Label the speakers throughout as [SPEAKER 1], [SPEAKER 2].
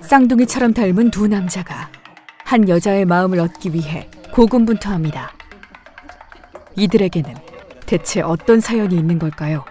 [SPEAKER 1] 쌍둥이처럼 닮은 두 남자가 한 여자의 마음을 얻기 위해 고군분투합니다. 이들에게는 대체 어떤 사연이 있는 걸까요?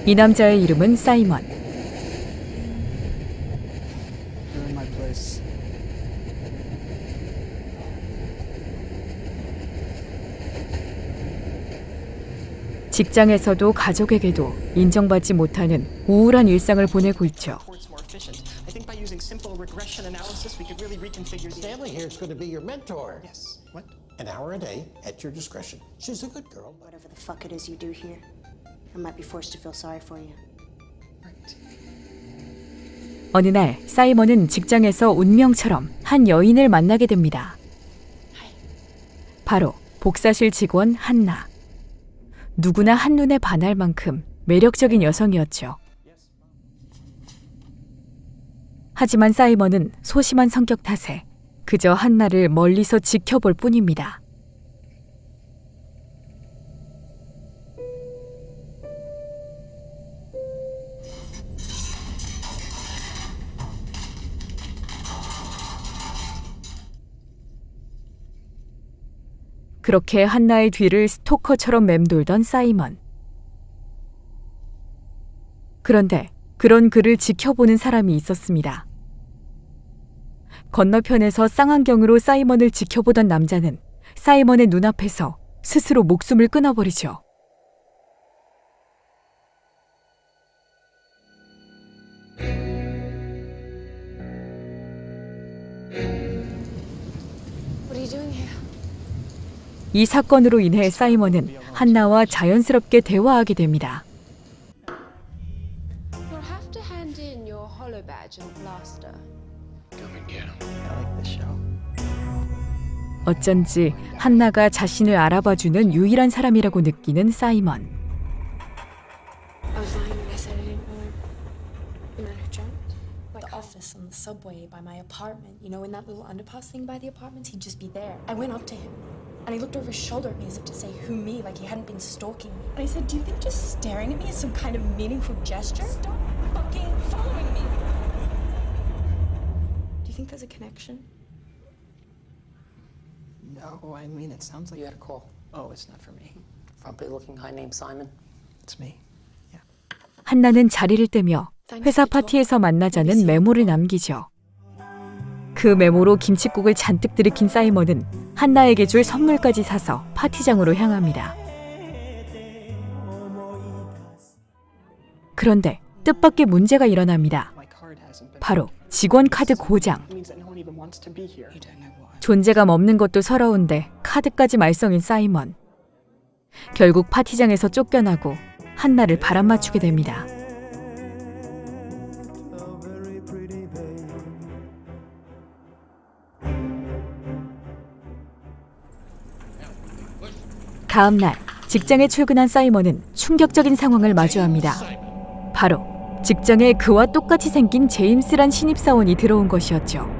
[SPEAKER 1] 이 남자의 이름은 사이먼. 직장에서도 가족에게도 인정받지 못하는 우울한 일상을 보내고 있죠.
[SPEAKER 2] Stanley here is going to be your mentor. Yes. What? An hour a day at your discretion. She's a good girl.
[SPEAKER 3] Whatever the fuck it is you do here, I might be forced to feel sorry for you.
[SPEAKER 1] 어느 날 사이먼은 직장에서 운명처럼 한 여인을 만나게 됩니다. 바로 복사실 직원 한나. 누구나 한눈에 반할 만큼 매력적인 여성이었죠. 하지만 사이먼은 소심한 성격 탓에 그저 한나를 멀리서 지켜볼 뿐입니다. 그렇게 한나의 뒤를 스토커처럼 맴돌던 사이먼. 그런데 그런 그를 지켜보는 사람이 있었습니다. 건너편에서 쌍안경으로 사이먼을 지켜보던 남자는 사이먼의 눈앞에서 스스로 목숨을 끊어버리죠. 이 사건으로 인해 사이먼은 한나와 자연스럽게 대화하게 됩니다.
[SPEAKER 4] You'll have to hand in your hollow badge and blaster.
[SPEAKER 1] 어쩐지 한나가 자신을 알아봐주는 유일한 사람이라고 느끼는 사이먼.
[SPEAKER 4] I was lying when I said I didn't know the man who jumped.
[SPEAKER 5] The office on the subway by my apartment. You know, in that little underpass thing by the apartments, he'd just be there. I went up to him, and he looked over his shoulder at me as if to say, "Who, me?" Like he hadn't been stalking me. And I said, "Do you think just staring at me is some kind of meaningful gesture? Stop fucking following me." Do you think there's a connection?
[SPEAKER 6] No, I mean, it sounds like
[SPEAKER 7] You had a call.
[SPEAKER 6] Oh, it's not for me.
[SPEAKER 7] Frumpy-looking guy named Simon.
[SPEAKER 6] It's me.
[SPEAKER 1] 한나는 자리를 떼며 회사 파티에서 만나자는 메모를 남기죠. 그 메모로 김칫국을 잔뜩 들이킨 사이먼은 한나에게 줄 선물까지 사서 파티장으로 향합니다. 그런데 뜻밖의 문제가 일어납니다. 바로 직원 카드 고장. 존재감 없는 것도 서러운데 카드까지 말썽인 사이먼. 결국 파티장에서 쫓겨나고 한나를 바람맞추게 됩니다. 다음 날 직장에 출근한 사이먼은 충격적인 상황을 마주합니다. 바로 직장에 그와 똑같이 생긴 제임스란 신입사원이 들어온 것이었죠.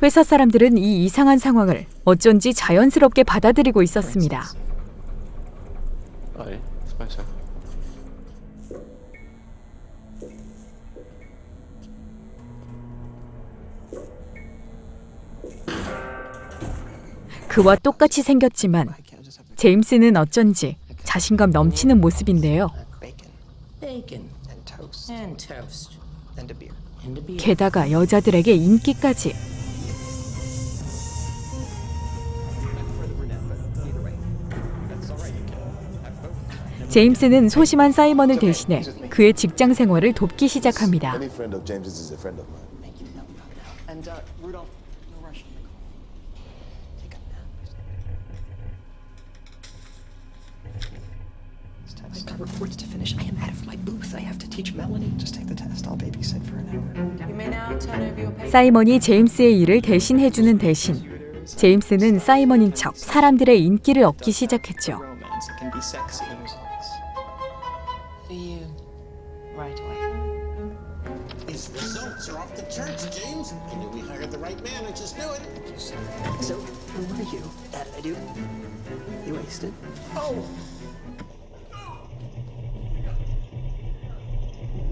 [SPEAKER 1] 회사 사람들은 이 이상한 상황을 어쩐지 자연스럽게 받아들이고 있었습니다.
[SPEAKER 8] 예, 스파이서.
[SPEAKER 1] 그와 똑같이 생겼지만 제임스는 어쩐지 자신감 넘치는 모습인데요.
[SPEAKER 2] Bacon.
[SPEAKER 7] Bacon
[SPEAKER 6] And toast.
[SPEAKER 7] and toast
[SPEAKER 6] And a beer.
[SPEAKER 7] and a beer.
[SPEAKER 1] 게다가 여자들에게 인기까지. 제임스는 소심한 사이먼을 대신해 그의 직장 생활을 돕기 시작합니다.
[SPEAKER 9] Any friend of James's is a friend of mine.
[SPEAKER 6] And Rudolph, no rush on the call. Take a nap. I've got reports to finish. I am out of my booth. I have to teach Melanie. Just take the test. I'll babysit for an hour.
[SPEAKER 4] You may now turn over your paper.
[SPEAKER 1] 사이먼이 제임스의 일을 대신 해주는 대신 제임스는 사이먼인 척 사람들의 인기를 얻기 시작했죠.
[SPEAKER 6] Romance. It can be sexy.
[SPEAKER 7] For you. right away.
[SPEAKER 2] His results are off the charts, James. I knew we hired the right man. I just knew it.
[SPEAKER 6] So, who are you? How did I do? You wasted?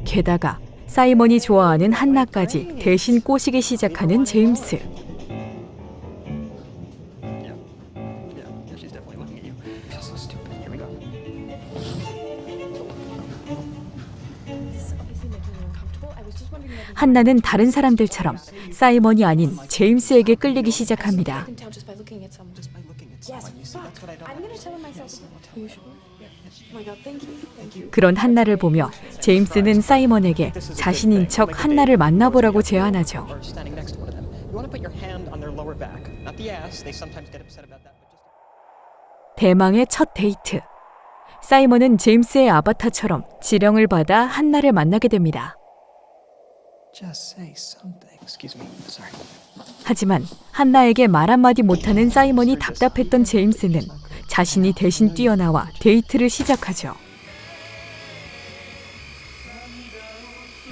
[SPEAKER 1] 게다가 사이먼이 좋아하는 한나까지 대신 꼬시기 시작하는 제임스.
[SPEAKER 6] Yeah, she's definitely looking at you. I feel so stupid. Here we go.
[SPEAKER 5] This is obviously making you uncomfortable. I was just wondering whether
[SPEAKER 1] 한나는 다른 사람들처럼 사이먼이 아닌 제임스에게 끌리기 시작합니다.
[SPEAKER 5] you can tell just by looking at someone.
[SPEAKER 6] Just by looking at someone, you see, that's what I don't
[SPEAKER 5] I'm gonna tell him myself. Are you sure? Oh my god, thank you. Thank you.
[SPEAKER 1] 그런 한나를 보며 제임스는 사이먼에게 자신인 척 한나를 만나보라고 제안하죠.
[SPEAKER 6] Or standing next to one of them. You want to put your hand on their lower back, not the ass. They sometimes get upset about that, but just.
[SPEAKER 1] 대망의 첫 데이트. 사이먼은 제임스의 아바타처럼 지령을 받아 한나를 만나게 됩니다.
[SPEAKER 6] Just say something. Excuse me. Sorry.
[SPEAKER 1] 하지만 한나에게 말 한마디 못하는 사이먼이 답답했던 제임스는 자신이 대신 뛰어나와 데이트를 시작하죠.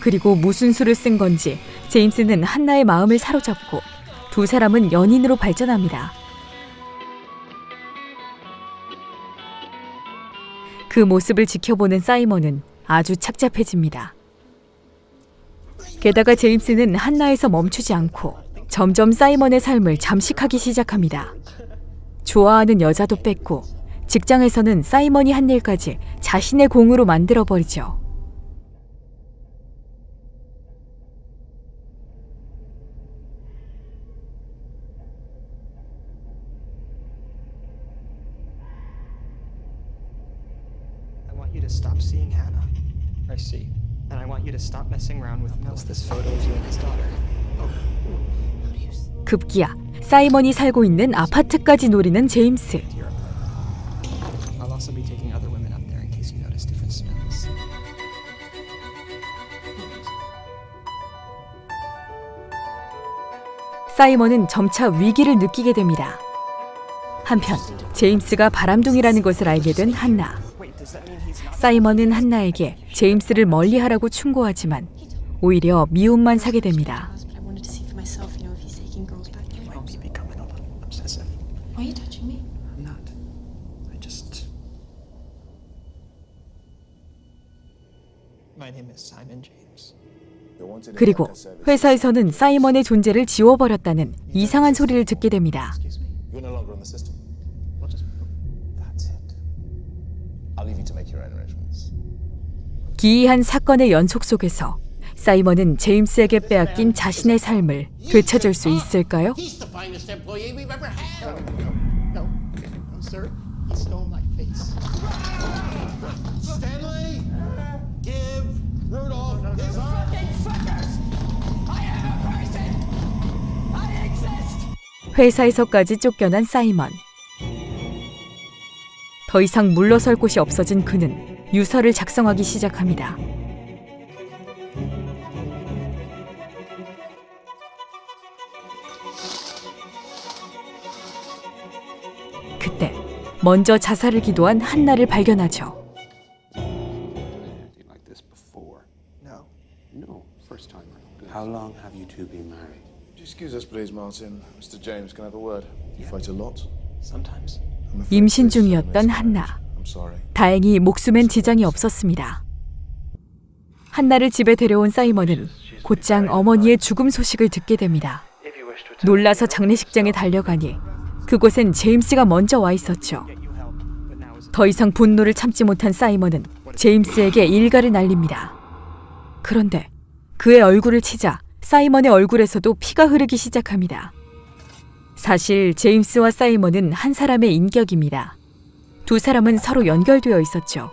[SPEAKER 1] 그리고 무슨 수를 쓴 건지 제임스는 한나의 마음을 사로잡고 두 사람은 연인으로 발전합니다. 그 모습을 지켜보는 사이먼은 아주 착잡해집니다. 게다가 제임스는 한나에서 멈추지 않고 점점 사이먼의 삶을 잠식하기 시작합니다. 좋아하는 여자도 뺏고 직장에서는 사이먼이 한 일까지 자신의 공으로 만들어버리죠.
[SPEAKER 6] I want you to stop seeing Hannah. I see. And I want you to stop messing around with Mel. This photo of you and his daughter.
[SPEAKER 1] 급기야 사이먼이 살고 있는 아파트까지 노리는 제임스.
[SPEAKER 6] I'll also be taking other women up there in case you notice different smells.
[SPEAKER 1] 사이먼은 점차 위기를 느끼게 됩니다. 한편 제임스가 바람둥이라는 것을 알게 된 한나.
[SPEAKER 6] Wait, does that mean he's not?
[SPEAKER 1] 사이먼은 한나에게 제임스를 멀리하라고 충고하지만 오히려 미움만 사게 됩니다.
[SPEAKER 5] But I wanted to see for myself, you know, if he's taking girls back there.
[SPEAKER 6] Might be becoming a little obsessive.
[SPEAKER 5] Why are you touching me?
[SPEAKER 6] I'm not. I just. My name is Simon James.
[SPEAKER 1] 그리고 회사에서는 사이먼의 존재를 지워버렸다는 이상한 소리를 듣게 됩니다.
[SPEAKER 6] Excuse me.
[SPEAKER 9] You're no longer on the system.
[SPEAKER 6] We'll just.
[SPEAKER 9] That's it. I'll leave you to make your own arrangements.
[SPEAKER 1] 기이한 사건의 연속 속에서 사이먼은 제임스에게 빼앗긴 자신의 삶을 되찾을 수 있을까요?
[SPEAKER 2] He's the finest employee we've ever had.
[SPEAKER 8] No, sir. He stole my face.
[SPEAKER 2] Stanley, give Rudolph his
[SPEAKER 1] 회사에서까지 쫓겨난 사이먼. 더 이상 물러설 곳이 없어진 그는 유서를 작성하기 시작합니다. 그때 먼저 자살을 기도한 한나를 발견하죠.
[SPEAKER 10] Anything like this before?
[SPEAKER 6] No.
[SPEAKER 10] No, first time. How long have you two been married?
[SPEAKER 9] Excuse us, please, Martin. Mr. James, can I have a word? You fight a lot?
[SPEAKER 6] Sometimes.
[SPEAKER 9] I'm afraid
[SPEAKER 1] 임신
[SPEAKER 9] this is a
[SPEAKER 1] 중이었던
[SPEAKER 9] miscarriage.
[SPEAKER 1] 한나.
[SPEAKER 9] I'm sorry.
[SPEAKER 1] 다행히 목숨엔 지장이 없었습니다. 한나를 집에 데려온 사이먼은 곧장 어머니의 죽음 소식을 듣게 됩니다. 놀라서 장례식장에 달려가니 그곳엔 제임스가 먼저 와 있었죠.
[SPEAKER 6] Get you help, but now is.
[SPEAKER 1] 더 이상 분노를 참지 못한 사이먼은 제임스에게 일가를 날립니다. 그런데 그의 얼굴을 치자 사이먼의 얼굴에서도 피가 흐르기 시작합니다. 사실 제임스와 사이먼은 한 사람의 인격입니다. 두 사람은 서로 연결되어 있었죠.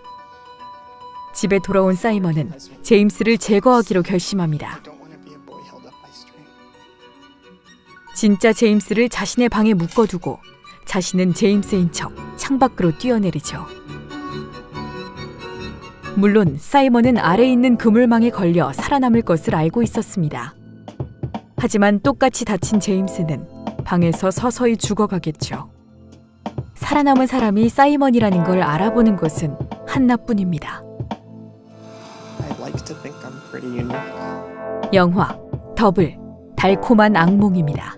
[SPEAKER 1] 집에 돌아온 사이먼은 제임스를 제거하기로 결심합니다.
[SPEAKER 6] I don't want to be a boy held up by string.
[SPEAKER 1] 진짜 제임스를 자신의 방에 묶어두고 자신은 제임스인 척 창밖으로 뛰어내리죠. 물론 사이먼은 아래 있는 그물망에 걸려 살아남을 것을 알고 있었습니다. 하지만 똑같이 다친 제임스는 방에서 서서히 죽어가겠죠. 살아남은 사람이 사이먼이라는 걸 알아보는 것은 한나뿐입니다.
[SPEAKER 6] I like to think I'm pretty unique.
[SPEAKER 1] 영화 더블 달콤한 악몽입니다.